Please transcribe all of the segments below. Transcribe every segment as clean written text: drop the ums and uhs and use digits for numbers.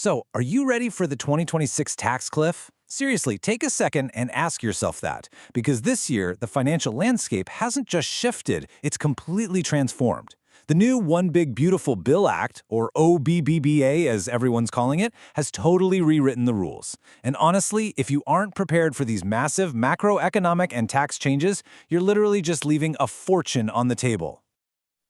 So, are you ready for the 2026 tax cliff? Seriously, take a second and ask yourself that, because this year, the financial landscape hasn't just shifted, it's completely transformed. The new One Big Beautiful Bill Act, or OBBBA as everyone's calling it, has totally rewritten the rules. And honestly, if you aren't prepared for these massive macroeconomic and tax changes, you're literally just leaving a fortune on the table.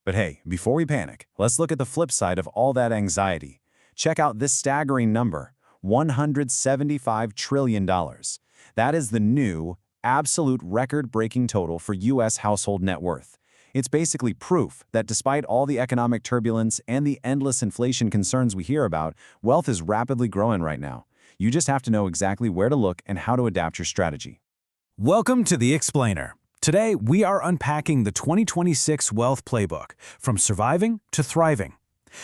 But hey, before we panic, let's look at the flip side of all that anxiety. Check out this staggering number, $175 trillion. That is the new, absolute record-breaking total for U.S. household net worth. It's basically proof that despite all the economic turbulence and the endless inflation concerns we hear about, wealth is rapidly growing right now. You just have to know exactly where to look and how to adapt your strategy. Welcome to The Explainer. Today, we are unpacking the 2026 Wealth Playbook, from surviving to thriving.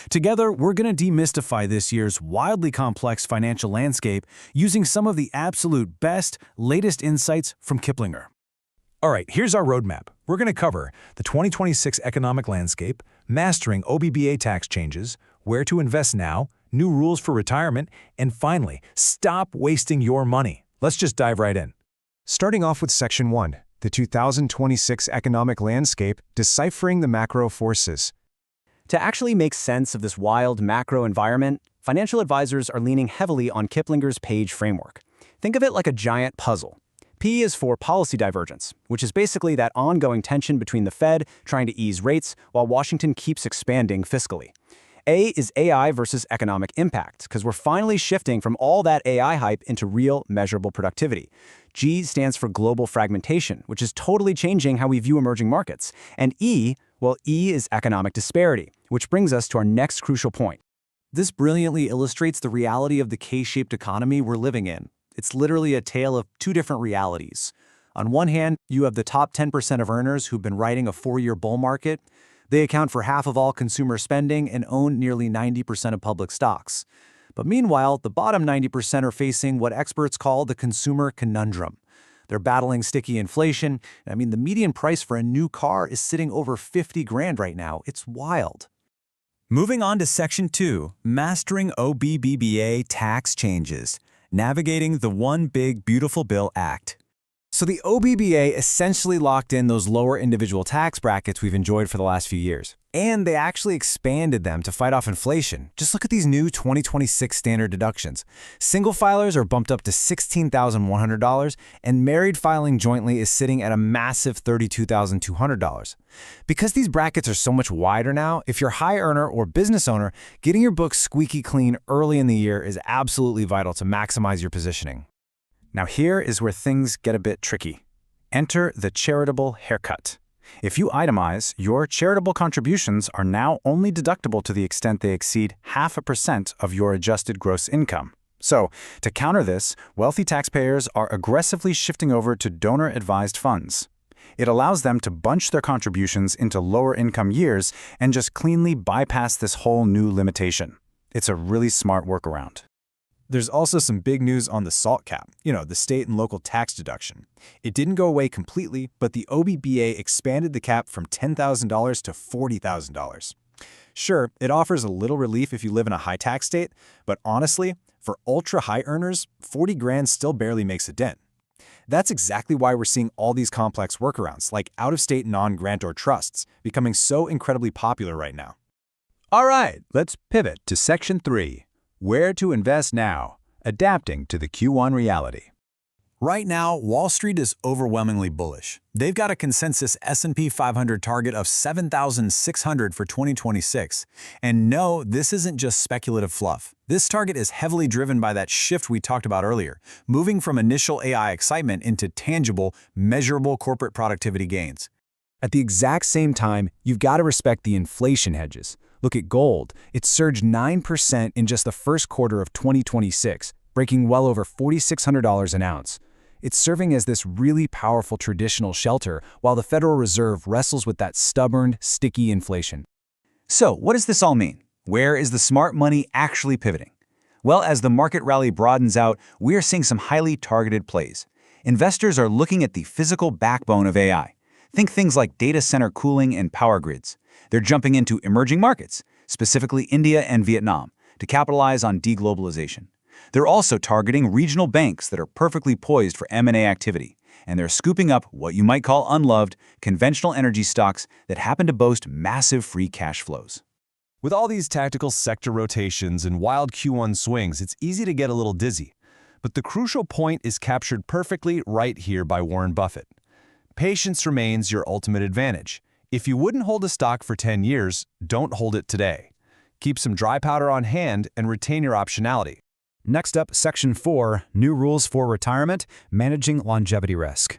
Together, we're going to demystify this year's wildly complex financial landscape using some of the absolute best, latest insights from Kiplinger. All right, here's our roadmap. We're going to cover the 2026 economic landscape, mastering OBBBA tax changes, where to invest now, new rules for retirement, and finally, stop wasting your money. Let's just dive right in. Starting off with Section 1, the 2026 economic landscape, deciphering the macro forces. To actually make sense of this wild macro environment, financial advisors are leaning heavily on Kiplinger's page framework. Think of it like a giant puzzle. P is for policy divergence, which is basically that ongoing tension between the Fed trying to ease rates while Washington keeps expanding fiscally. A is AI versus economic impact, because we're finally shifting from all that AI hype into real, measurable productivity. G stands for global fragmentation, which is totally changing how we view emerging markets. And E, well, E is economic disparity, which brings us to our next crucial point. This brilliantly illustrates the reality of the K-shaped economy we're living in. It's literally a tale of two different realities. On one hand, you have the top 10% of earners who've been riding a 4-year bull market. They account for half of all consumer spending and own nearly 90% of public stocks. But meanwhile, the bottom 90% are facing what experts call the consumer conundrum. They're battling sticky inflation. I mean, the median price for a new car is sitting over 50 grand right now. It's wild. Moving on to Section 2, mastering OBBBA tax changes, navigating the One Big Beautiful Bill Act. So the OBBBA essentially locked in those lower individual tax brackets we've enjoyed for the last few years. And they actually expanded them to fight off inflation. Just look at these new 2026 standard deductions. Single filers are bumped up to $16,100, and married filing jointly is sitting at a massive $32,200. Because these brackets are so much wider now, if you're a high earner or business owner, getting your books squeaky clean early in the year is absolutely vital to maximize your positioning. Now here is where things get a bit tricky. Enter the charitable haircut. If you itemize, your charitable contributions are now only deductible to the extent they exceed 0.5% of your adjusted gross income. So, to counter this, wealthy taxpayers are aggressively shifting over to donor-advised funds. It allows them to bunch their contributions into lower-income years and just cleanly bypass this whole new limitation. It's a really smart workaround. There's also some big news on the SALT cap, the state and local tax deduction. It didn't go away completely, but the OBBBA expanded the cap from $10,000 to $40,000. Sure, it offers a little relief if you live in a high-tax state, but honestly, for ultra-high earners, 40 grand still barely makes a dent. That's exactly why we're seeing all these complex workarounds, like out-of-state non-grantor trusts, becoming so incredibly popular right now. All right, let's pivot to Section 3. Where to invest now, adapting to the Q1 reality. Right now, Wall Street is overwhelmingly bullish. They've got a consensus S&P 500 target of 7,600 for 2026. And no, this isn't just speculative fluff. This target is heavily driven by that shift we talked about earlier, moving from initial AI excitement into tangible, measurable corporate productivity gains. At the exact same time, you've got to respect the inflation hedges. Look at gold. It surged 9% in just the first quarter of 2026, breaking well over $4,600 an ounce. It's serving as this really powerful traditional shelter while the Federal Reserve wrestles with that stubborn, sticky inflation. So, what does this all mean? Where is the smart money actually pivoting? Well, as the market rally broadens out, we are seeing some highly targeted plays. Investors are looking at the physical backbone of AI. Think things like data center cooling and power grids. They're jumping into emerging markets, specifically India and Vietnam, to capitalize on deglobalization. They're also targeting regional banks that are perfectly poised for M&A activity, and they're scooping up what you might call unloved, conventional energy stocks that happen to boast massive free cash flows. With all these tactical sector rotations and wild Q1 swings, it's easy to get a little dizzy. But the crucial point is captured perfectly right here by Warren Buffett. Patience remains your ultimate advantage. If you wouldn't hold a stock for 10 years, don't hold it today. Keep some dry powder on hand and retain your optionality. Next up, Section 4, New Rules for Retirement, Managing Longevity Risk.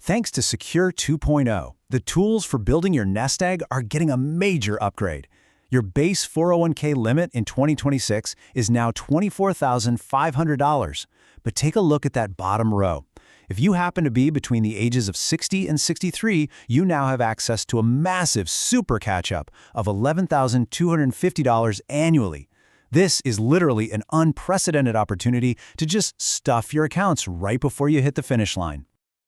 Thanks to Secure 2.0, the tools for building your nest egg are getting a major upgrade. Your base 401k limit in 2026 is now $24,500. But take a look at that bottom row. If you happen to be between the ages of 60 and 63, you now have access to a massive super catch-up of $11,250 annually. This is literally an unprecedented opportunity to just stuff your accounts right before you hit the finish line.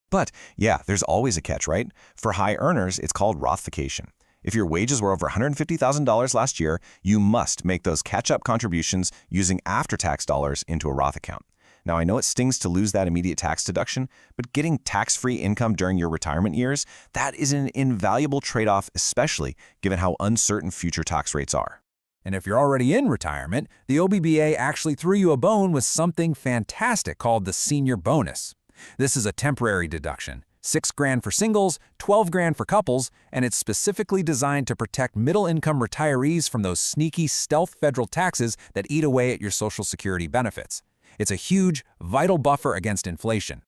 But yeah, there's always a catch, right? For high earners, it's called Rothification. If your wages were over $150,000 last year, you must make those catch-up contributions using after-tax dollars into a Roth account. Now, I know it stings to lose that immediate tax deduction, but getting tax-free income during your retirement years, that is an invaluable trade-off, especially given how uncertain future tax rates are. And if you're already in retirement, the OBBBA actually threw you a bone with something fantastic called the senior bonus. This is a temporary deduction, $6,000 for singles, $12,000 for couples, and it's specifically designed to protect middle-income retirees from those sneaky stealth federal taxes that eat away at your Social Security benefits. It's a huge, vital buffer against inflation.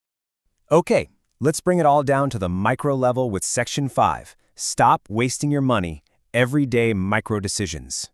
Okay, let's bring it all down to the micro level with Section 5. Stop wasting your money. Everyday micro decisions.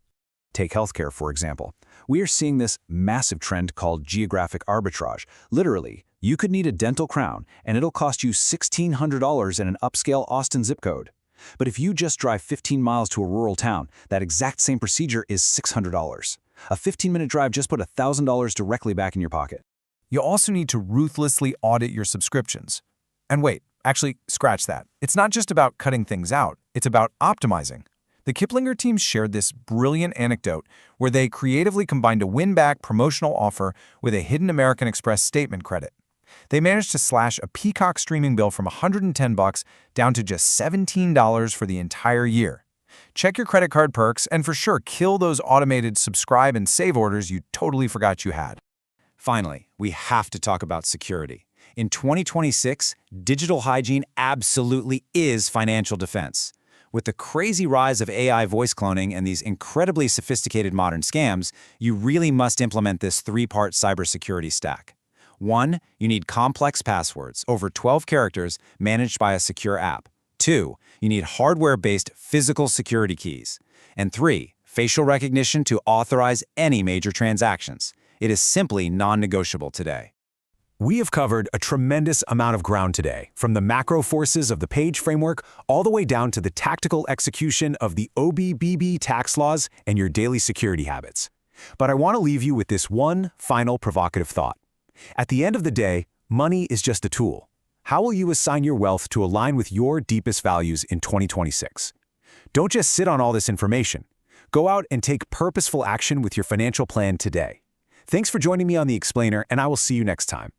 Take healthcare, for example. We are seeing this massive trend called geographic arbitrage. Literally, you could need a dental crown, and it'll cost you $1,600 in an upscale Austin zip code. But if you just drive 15 miles to a rural town, that exact same procedure is $600. A 15-minute drive just put $1,000 directly back in your pocket. You also need to ruthlessly audit your subscriptions. And wait, actually, scratch that. It's not just about cutting things out, it's about optimizing. The Kiplinger team shared this brilliant anecdote where they creatively combined a win-back promotional offer with a hidden American Express statement credit. They managed to slash a Peacock streaming bill from $110 down to just $17 for the entire year. Check your credit card perks and for sure kill those automated subscribe and save orders you totally forgot you had. Finally, we have to talk about security. In 2026, digital hygiene absolutely is financial defense. With the crazy rise of AI voice cloning and these incredibly sophisticated modern scams, you really must implement this three-part cybersecurity stack. 1. You need complex passwords, over 12 characters, managed by a secure app. 2. You need hardware-based physical security keys. And 3. Facial recognition to authorize any major transactions. It is simply non-negotiable today. We have covered a tremendous amount of ground today, from the macro forces of the Page framework all the way down to the tactical execution of the OBBBA tax laws and your daily security habits. But I want to leave you with this one final provocative thought. At the end of the day, money is just a tool. How will you assign your wealth to align with your deepest values in 2026? Don't just sit on all this information. Go out and take purposeful action with your financial plan today. Thanks for joining me on The Explainer, and I will see you next time.